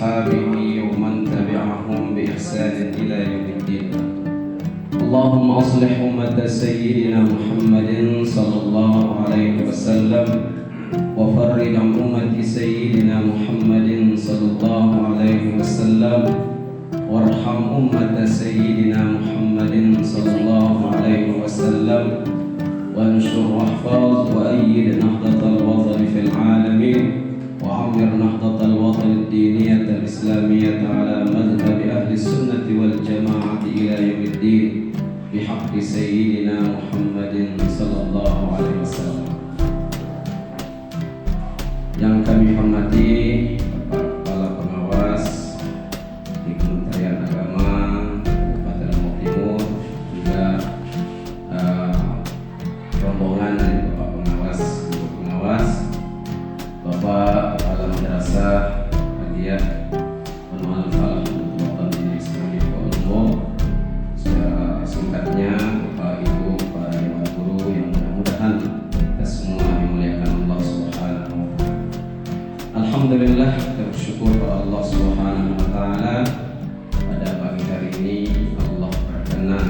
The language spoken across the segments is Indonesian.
وأصحابه ومن تبعهم بإحسان إلى يوم الدين. اللهم أصلح أمة سيدنا محمد صلى الله عليه وسلم وفرج عن أمة سيدنا محمد صلى الله عليه وسلم وارحم أمة سيدنا محمد صلى الله عليه وسلم وانشر واحفظ وأيد نهضة الوطن في العالمين وعمر نهضة الوطن الدينية الإسلامية على مذهب أهل السنة والجماعة إلى يوم الدين بحق سيدنا محمد صلى الله عليه وسلم. Yang kami hormati Kepala Pengawas di Kementerian Agama Kabupaten Lombok Timur, juga rombongan dari Bapak Pengawas, Ibu Pengawas, Bapak Kepala Madrasah Hadiah Penuhan Falah Kebutuhan Dini Islami Lombok. Secara singkatnya, Bapak Ibu, para dewan guru yang mudah-mudahan kita semua dimuliakan Allah Subhanahu wa Ta'ala. Alhamdulillah, kita bersyukur kepada Allah Subhanahu wa Ta'ala. Pada pagi hari ini Allah berkenan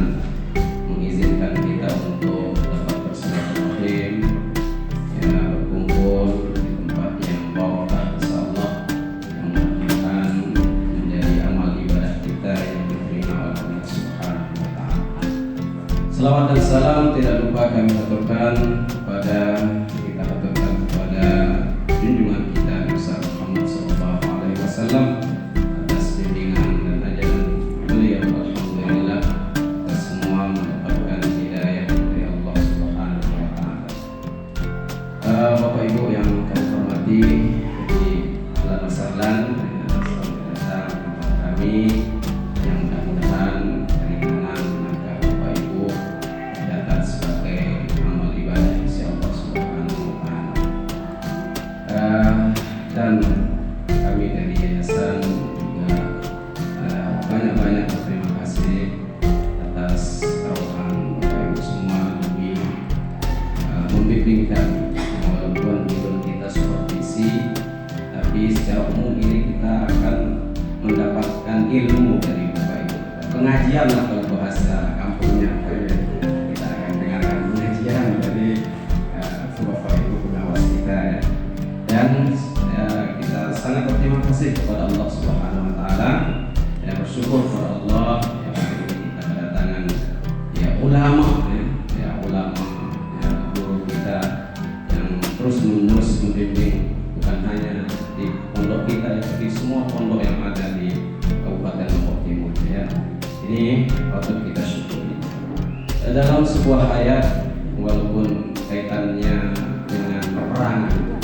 mengizinkan kita untuk dapat bersilaturahim, ya, berkumpul di tempat yang barokah insyaallah, yang mudah-mudahan menjadi amal ibadah kita yang diterima oleh Allah Subhanahu wa Ta'ala. Selawat dan salam tidak lupa kami aturkan kepada junjungan kita besar Muhammad sallallahu alaihi wasallam atas bimbingan dan ajaran beliau. Alhamdulillah kita semua mendapatkan hidayah dari Allah Subhanahu wa Ta'ala. Bapak Ibu yang kami hormati, jadi ahlan wa sahlan, selamat datang di tempat kami yang mudah-mudahan keringanan menangkap Bapak Ibu datang sebagai amal ibadah insya Allah Subhanahu wa Ta'ala. Dan kami dari yayasan juga banyak-banyak berterima kasih atas tawaran Bapak Ibu semua demi membimbing kami, walaupun belum kita supervisi, tapi secara umum ini kita akan mendapatkan ilmu dari Bapak Ibu. Pengajian lah kalau bahasa kampungnya, kita akan dengarkan pengajian dari Bapak Ibu pengawas kita, ya. Dan kita sangat berterima kasih kepada Allah Subhanahu wa Ta'ala, ya, bersyukur kepada Allah yang hari ini kita kedatangan ulama, guru kita yang terus menerus membimbing bukan hanya di pondok kita, tapi semua pondok yang ada di Kabupaten Lombok Timur, ya. Ini patut kita syukuri. Dalam sebuah ayat, walaupun kaitannya dengan peperangan,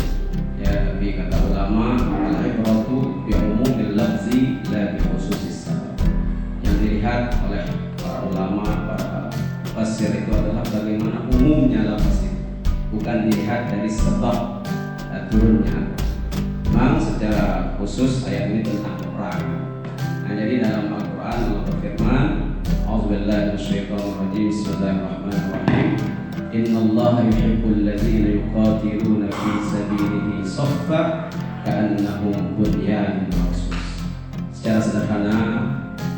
tapi kata ulama, al-ibratu bi umumil lafzi la bi khususis sabab. Yang dilihat oleh para ulama, para mufassir itu adalah bagaimana umumnya lafaz itu, bukan dilihat dari sebab turunnya. Memang secara khusus ayat ini tentang peperangan. Nah, jadi dalam Al-Quran Allah berfirman, a'udzubillahi minasyaitonir rajim, bismillahirrahmanirrahim. Innallaha yuhibbul ladzina yuqatiluna fi sabilihi shaffa ka'annahum bunyanun marsus. Secara sederhana,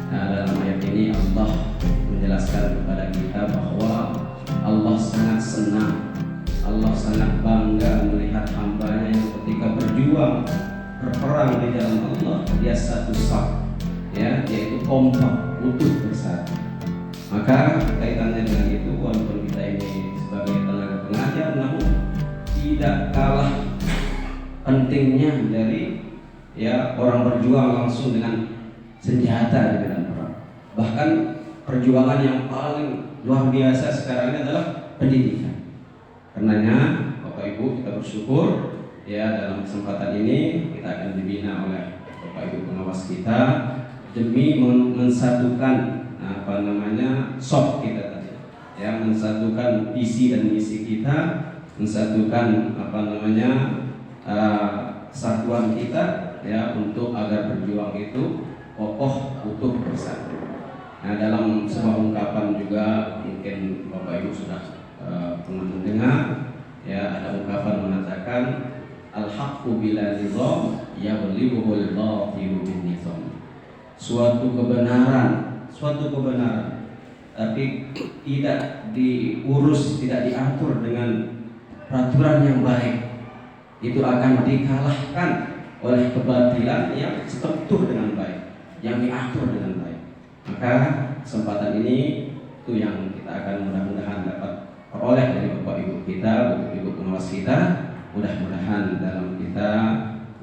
dalam ayat ini Allah menjelaskan kepada kita bahwa Allah sangat senang, Allah sangat bangga melihat hambanya yang ketika berjuang berperang di jalan Allah, dia satu saf, ya, yaitu kompak, utuh bersatu. Maka kaitannya dengan itu, walaupun kita ini sebagai tenaga pengajar, namun tidak kalah pentingnya dari, ya, orang berjuang langsung dengan senjata di medan perang. Bahkan perjuangan yang paling luar biasa sekarang ini adalah pendidikan. Karenanya Bapak Ibu, kita bersyukur, ya, dalam kesempatan ini kita akan dibina oleh Bapak Ibu pengawas kita demi mensatukan soft kita tadi, ya, mensatukan visi dan misi kita, mensatukan kesatuan kita, ya, untuk agar berjuang itu kokoh, utuh, bersatu. Nah, dalam sebuah ungkapan juga mungkin Bapak Ibu sudah pernah mendengar, ya, ada ungkapan mengatakan al-haqqu bila nizam yaghlibul batilu bin-nizam. Suatu kebenaran tapi tidak diurus, tidak diatur dengan peraturan yang baik, itu akan dikalahkan oleh kebatilan yang struktur dengan baik, yang diatur dengan baik. Maka kesempatan ini itu yang kita akan mudah-mudahan dapat peroleh dari Bapak Ibu kita, Bapak Ibu pengawas kita. Mudah-mudahan dalam kita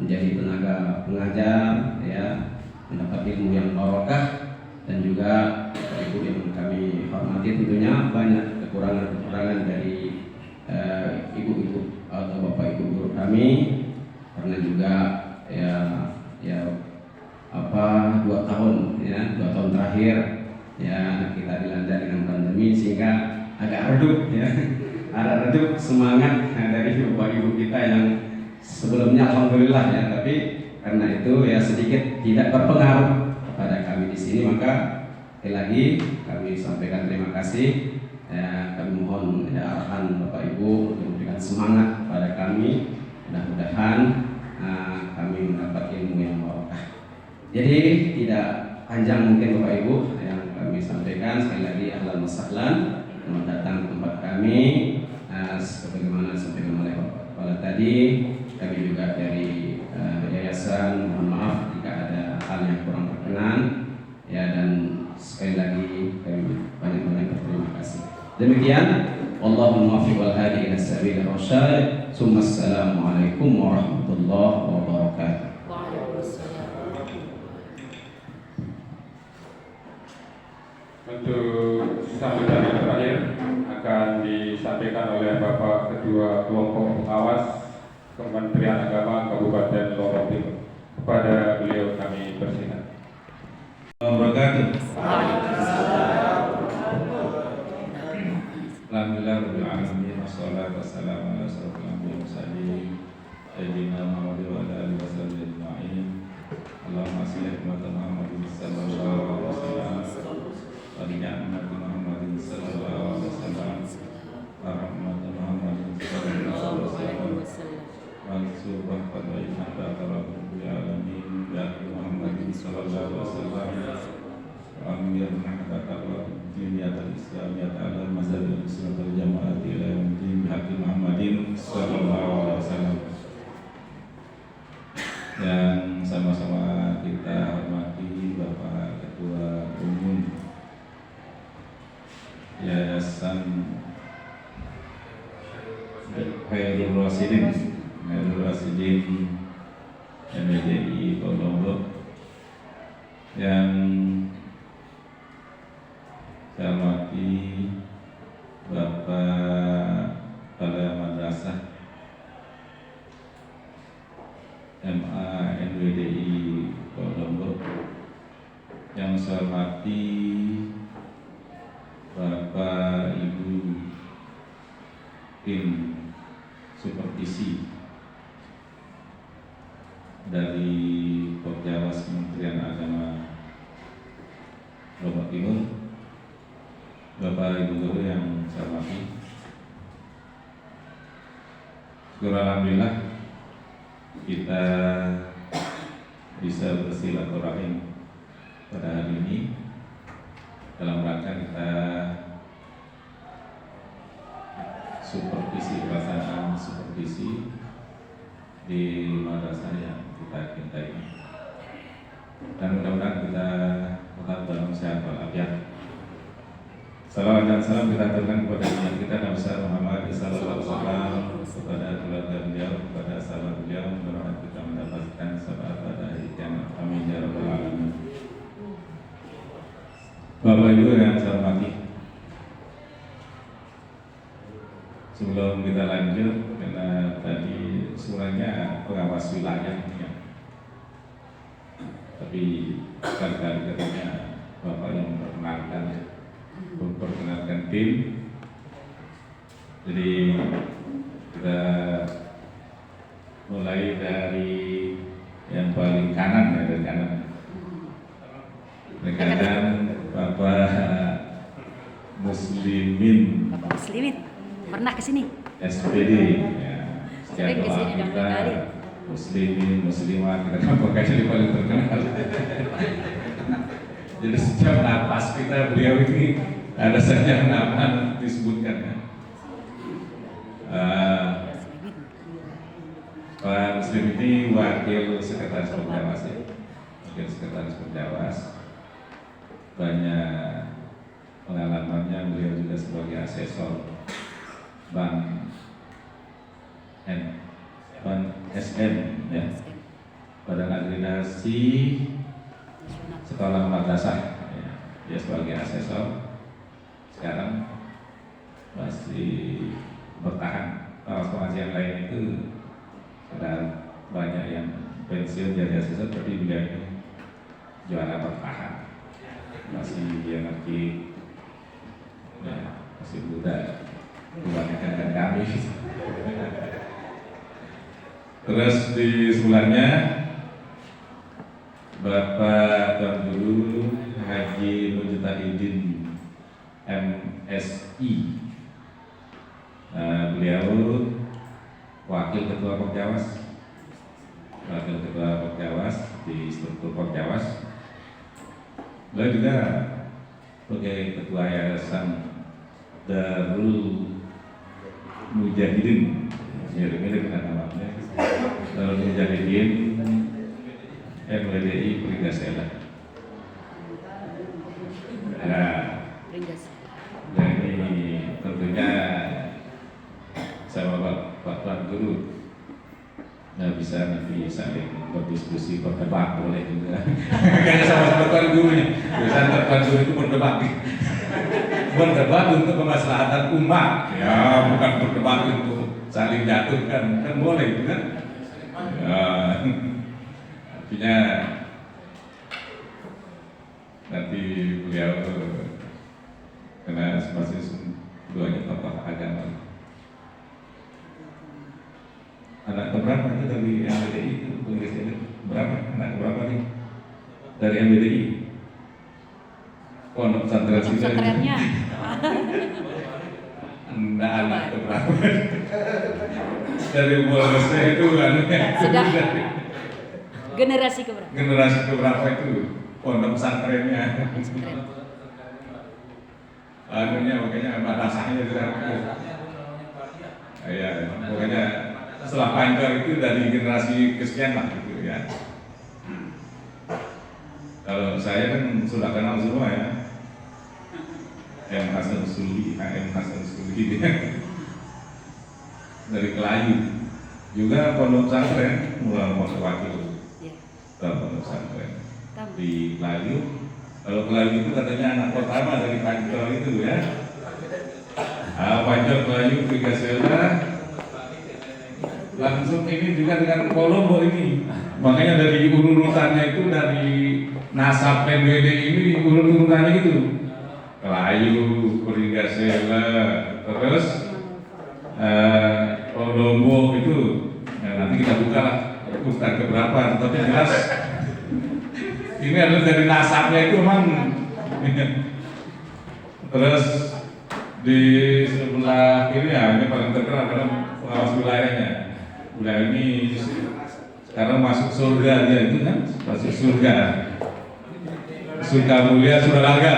menjadi tenaga pengajar, ya, mendapat ilmu yang barokah. Dan juga Bapak Ibu yang kami hormati, tentunya banyak kekurangan-kekurangan dari ibu-ibu atau Bapak Ibu guru kami, karena juga ya 2 tahun terakhir ya kita dilanda dengan pandemi, sehingga agak redup ya agak redup semangat dari Bapak Ibu kita yang sebelumnya alhamdulillah ya, tapi karena itu ya sedikit tidak berpengaruh pada kami di sini. Maka sekali lagi kami sampaikan terima kasih ya, kami mohon ya arahan Bapak Ibu untuk memberikan semangat pada kami. Mudah-mudahan kami mendapat ilmu yang barokah. Jadi tidak panjang mungkin Bapak Ibu yang kami sampaikan. Sekali lagi ahlan wa sahlan, selamat datang ke tempat kami. Sebagaimana disampaikan oleh Bapak Kepala tadi, kami juga dari yayasan mohon maaf jika ada hal yang kurang berkenan ya, dan sekali lagi kami banyak-banyak berterima kasih. Demikian, Allahumma muwaffiq wal hadi ila sabilir rasyad. Assalamualaikum warahmatullahi wabarakatuh. Untuk sambutan yang terakhir akan disampaikan oleh Bapak Ketua Kelompok Pengawas Kementerian Agama Kabupaten Lombok Timur. Kepada beliau kami persilakan. Alhamdulillah rabbil alamin, wassalatu wassalamu ala asyrofil anbiya'i wal mursalin sayyidina Muhammad wa ala alihi washabihi ajma'in. Allahumma shalli ala Muhammadin sallallahu alaihi wasallam wa ala ni'mati Muhammadin sallallahu alaihi wasallam wa rahmati Muhammadin sallallahu alaihi wasallam wa subhanahu wa ta'ala rabbil alamin ya Muhammadin sallallahu alaihi wasallam wa amir mahdatallah diniyatul islamiyat ala mazhabul islam wal jamaah ila yaumil bihaqi Muhammadin sallallahu alaihi wasallam. Yang sama-sama kita hormati Bapak Ketua Umum Yayasan Khairul Rasidin MDI Lombok, yang saya hormati Bapak Kepala Madrasah MA NWDI Lombok, yang saya hormati Bapak Ibu tim supervisi dari Popjawas Kementerian Agama Lombok Timur, Bapak Ibu guru yang saya hormati. Syukur alhamdulillah kita bisa bersilaturahim pada hari ini dalam rangka kita pelaksanaan supervisi di madrasah yang kita cintai, dan mudah-mudahan kita tetap dalam sehat walafiat. Salawat dan salam kita aturkan kepada Nabi kita Nabi Muhammad sallallahu alaihi wasallam, kepada keluarga beliau, kepada sahabat beliau, mudah-mudahan kita mendapatkan syafaat pada hari kiamat. Amin ya rabbal alamin. Bapak Ibu yang saya hormati, sebelum kita lanjut, karena tadi suaranya pengawas wilayah ya, tapi kali-kali katanya Bapak yang memperkenalkan tim. Jadi kita mulai dari yang paling kanan ya, dari kanan. Dari kanan Bapak Muslimin. Bapak Muslimin pernah ke sini? SPD ya. Sering ke sini dan kali. muslimin, muslimat, kita pokoknya jadi paling terkenal. Jadi setiap napas kita beliau ini ada saja nama disebutkan ya. Pak Muslim ini wakil sekretaris Perjawas ya. Wakil sekretaris Perjawas. Banyak pengalamannya, beliau juga sebagai asesor Bank SM ya. Badan Agregasi Sekolah Madrasah ya. Dia sebagai asesor. Sekarang masih bertahan. Kalau pengajian lain itu sudah banyak yang pensiun jadi asesor, tapi beliau ini juara bertahan. Masih dia ngerti ya, masih muda dibandingkan kami. Terus di sebelahnya Bapak Tuan Guru Haji Mujtahidin MSI. Beliau Wakil Ketua Perjawas, Wakil Ketua Perjawas di struktur Perjawas. Beliau juga sebagai Ketua Yayasan Darul Mujahidin, mirip-mirip dengan namanya, Darul Mujahidin MWDI Pringgasela. Nah, dan ini tentunya sama Pak Tuan Guru nggak bisa nanti saling berdiskusi, berdebat boleh juga. Karena sama-sama Tuan Gurunya, biasanya Tuan Guru itu berdebat untuk kemaslahatan umat, ya bukan berdebat untuk saling jatuhkan, kan boleh kan? Ya, artinya nanti beliau karena masih duanya tokoh agama. Anak keberapa itu dari MBDI itu berapa? Anak berapa nih dari MBDI? Pondok pesantren sih. Pesantrennya. Enggak, anak keberapa? Dari Bolosnya itu anunya. Sudah. Generasi keberapa? Generasi keberapa itu pondok pesantrennya? Anunya makanya madrasahnya juga. Iya, makanya setelah panjang itu dari generasi kesekian lah gitu ya. Kalau saya kan sudah kenal semua ya. M. Hasan Suli, HM Hasan Suli dari Kelayu. Juga pondok pesantren, mulai pondok wakil pondok pesantren di Kelayu. Kalau Kelayu itu katanya anak pertama dari Pancor itu ya. Pancor Kelayu Pringgasela. Langsung ini juga dengan Kolombo ini. Makanya dari urutannya itu dari nasab PNWD ini urutannya gitu. Kelayu, Pringgasela, terus Kolombo itu. Nah, nanti kita buka lah urutan keberapa. Tapi jelas ini adalah dari nasabnya itu memang. Terus di sebelah kiri ya, ini paling terkenal dalam pengawas wilayahnya. Wilayah ini sekarang masuk surga dia itu kan, masuk surga. Surga mulia Suralaga,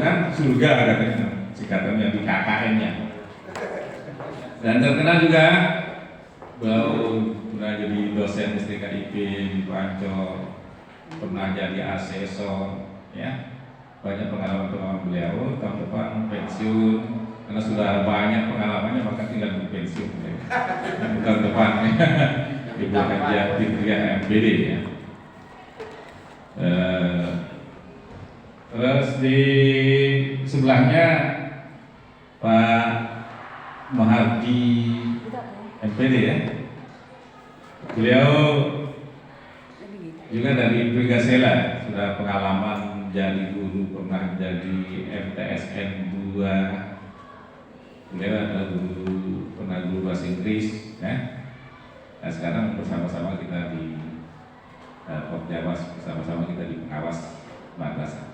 kan surga katanya, singkatannya di KKN-nya. Dan terkenal juga beliau pernah jadi dosen STKIP di Pancor, pernah jadi asesor, ya. Banyak pengalaman beliau. Tahun depan pensiun karena sudah banyak pengalamannya, maka tinggal pensiun. Ya. Tahun depan Ibu Hajiah Fitriah MPD ya. Terus di sebelahnya Pak Mahardi MPD ya. Beliau juga dari Pringgasela, sudah pengalaman jadi guru, pernah jadi MTSN 2. Beliau adalah guru, pernah guru bahasa Inggris ya. Nah sekarang bersama-sama kita di Perjawas, bersama-sama kita di pengawas madrasah.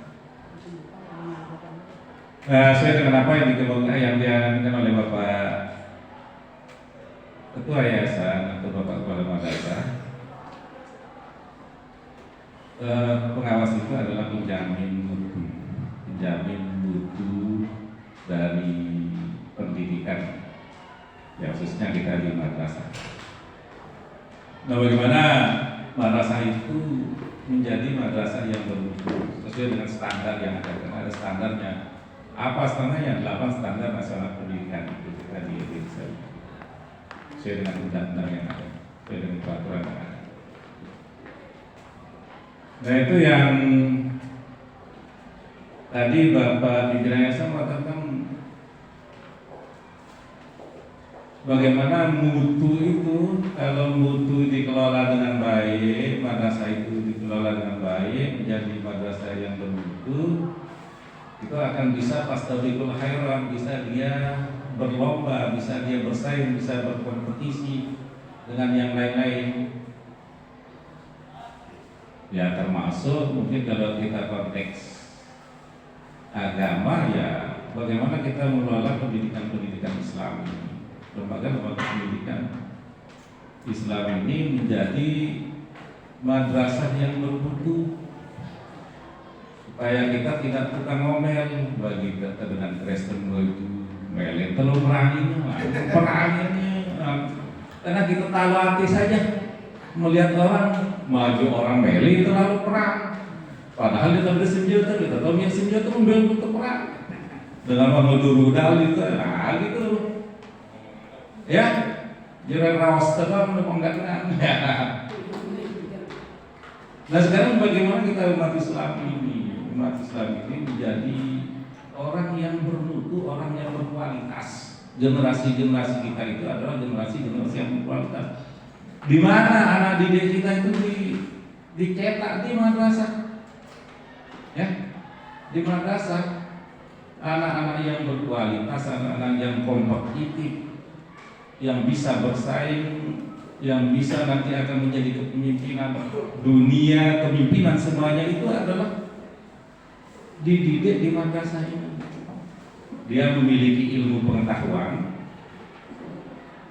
Sesuai dengan apa yang dikemukakan yang diaminkan oleh Bapak Ketua Yayasan atau Bapak Kepala Madrasah, pengawas itu adalah penjamin mutu dari pendidikan, ya khususnya kita di madrasah. Nah, bagaimana madrasah itu menjadi madrasah yang bermutu sesuai dengan standar yang ada? Karena ada standarnya. Apa standarnya? 8 standar nasional pendidikan itu kita di Indonesia. Sesuai dengan undang-undang yang ada, sesuai dengan peraturan yang ada. Nah, itu yang tadi Bapak Pimpinan Yayasan mengatakan bagaimana mutu itu, kalau mutu dikelola dengan baik, madrasah itu dikelola dengan baik, menjadi madrasah yang bermutu, itu akan bisa fastabiqul khairat, bisa dia berlomba, bisa dia bersaing, bisa berkompetisi dengan yang lain-lain. Ya termasuk mungkin kalau kita konteks agama, ya bagaimana kita mengelola pendidikan Islam, lembaga pendidikan Islam ini menjadi madrasah yang bermutu, supaya kita tidak tukang ngomel bagi kita dengan Kristen itu melet telur peranginya, karena kita tahu arti saja melihat orang maju orang meli itu lalu perang, padahal dia tahu senjata, kita tahu dia senjata membela untuk perang dengan mengudur rudal itu, nah gitu ya, jiran rawas tekan penggangan. Nah sekarang bagaimana kita umat Islam ini menjadi orang yang bermutu, orang yang berkualitas. Generasi kita itu adalah generasi yang berkualitas. Di mana anak didik kita itu dicetak di madrasah, ya, di madrasah, anak-anak yang berkualitas, anak-anak yang kompetitif, yang bisa bersaing, yang bisa nanti akan menjadi kepemimpinan dunia, kepemimpinan semuanya itu adalah dididik di madrasah ini. Dia memiliki ilmu pengetahuan,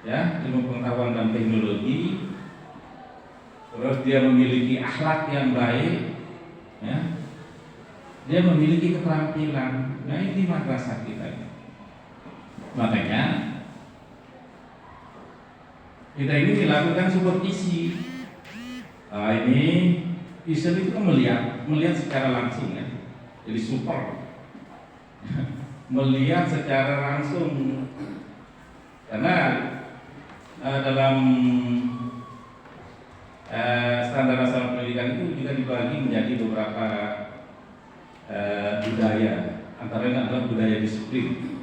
ya, ilmu pengetahuan dan teknologi. Terus dia memiliki akhlak yang baik, ya. Dia memiliki keterampilan. Nah ini di madrasah kita. Makanya kita ini dilakukan supervisi. Nah, ini Islam itu melihat secara langsung, ya. Jadi super melihat secara langsung, karena dalam standar nasional pendidikan itu juga dibagi menjadi beberapa budaya, antaranya adalah budaya disiplin.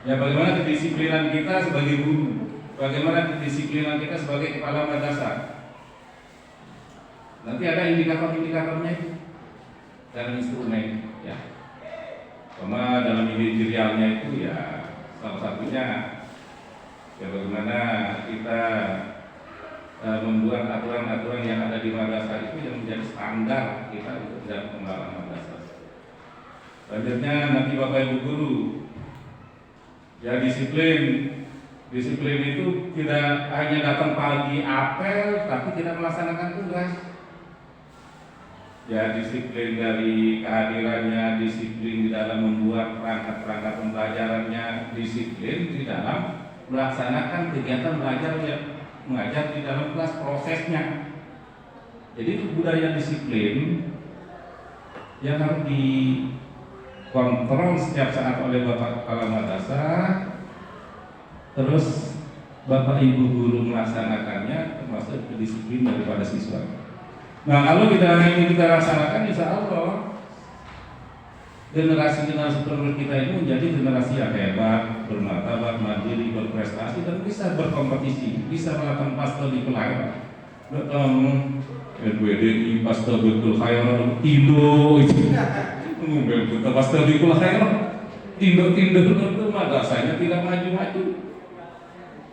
Ya, bagaimana kedisiplinan kita sebagai guru, bagaimana kedisiplinan kita sebagai kepala madrasah. Nanti ada indikator-indikatornya itu dalam instrumen, ya. Sama dalam manajerialnya itu, ya salah satunya ya bagaimana kita membuat aturan-aturan yang ada di madrasah itu yang menjadi standar kita untuk dalam pengelolaan madrasah. Selanjutnya nanti Bapak Ibu guru, ya disiplin itu tidak hanya datang pagi apel tapi tidak melaksanakan tugas. Ya disiplin dari kehadirannya, disiplin di dalam membuat perangkat-perangkat pembelajarannya, disiplin di dalam melaksanakan kegiatan belajar yang mengajar di dalam kelas prosesnya. Jadi itu budaya disiplin yang harus dikontrol setiap saat oleh Bapak Kepala Madrasah, terus Bapak Ibu guru melaksanakannya, termasuk kedisiplin daripada siswa. Nah kalau ini kita laksanakan, insya Allah generasi penerus kita ini menjadi generasi yang hebat, bermartabat, mandiri, berprestasi, dan bisa berkompetisi, bisa melakukan fastabiqul khairat. NWDI fastabiqul khairat, Tindo itu, kita fastabiqul khairat, Tindo itu madrasahnya tidak maju-maju.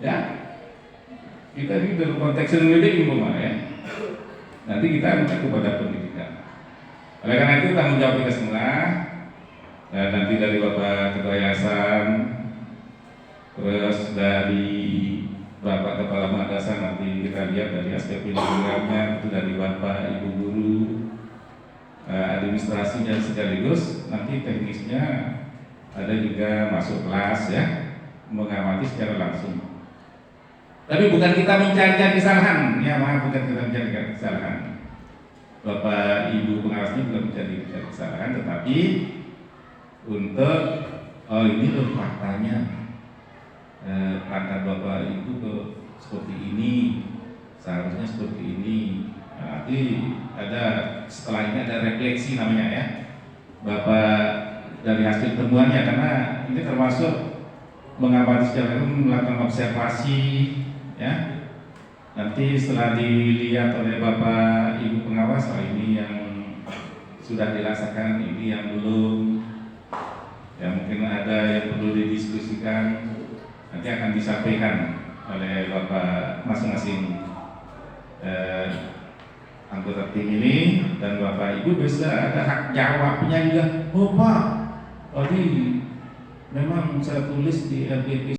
Ya, kita ini dalam konteks NWDI ya. Nanti kita minta kepada pendidikan. Oleh karena itu tanggung jawab kita semua. Dan nanti dari Bapak Ketua Yayasan, terus dari Bapak Kepala Madrasah nanti kita lihat dari aspek programnya, itu dari Bapak Ibu guru, administrasinya sekaligus nanti teknisnya ada juga masuk kelas ya, mengamati secara langsung. Tapi bukan kita mencari kesalahan, ya maaf, bukan kita mencari kesalahan. Bapak Ibu pengawasnya bukan mencari kesalahan, tetapi untuk ini loh faktanya. Kata Bapak Ibu tuh seperti ini, seharusnya seperti ini. Nah, nanti ada setelah ini ada refleksi namanya ya, Bapak dari hasil temuannya, karena ini termasuk mengamati secara melakukan observasi ya. Nanti setelah dilihat oleh Bapak Ibu pengawas, oh ini yang sudah dirasakan, ini yang belum, ya mungkin ada yang perlu didiskusikan. Nanti akan disampaikan oleh Bapak masing-masing anggota tim ini, dan Bapak Ibu bisa ada hak jawabnya juga. Oh Pak, tadi memang saya tulis di RDP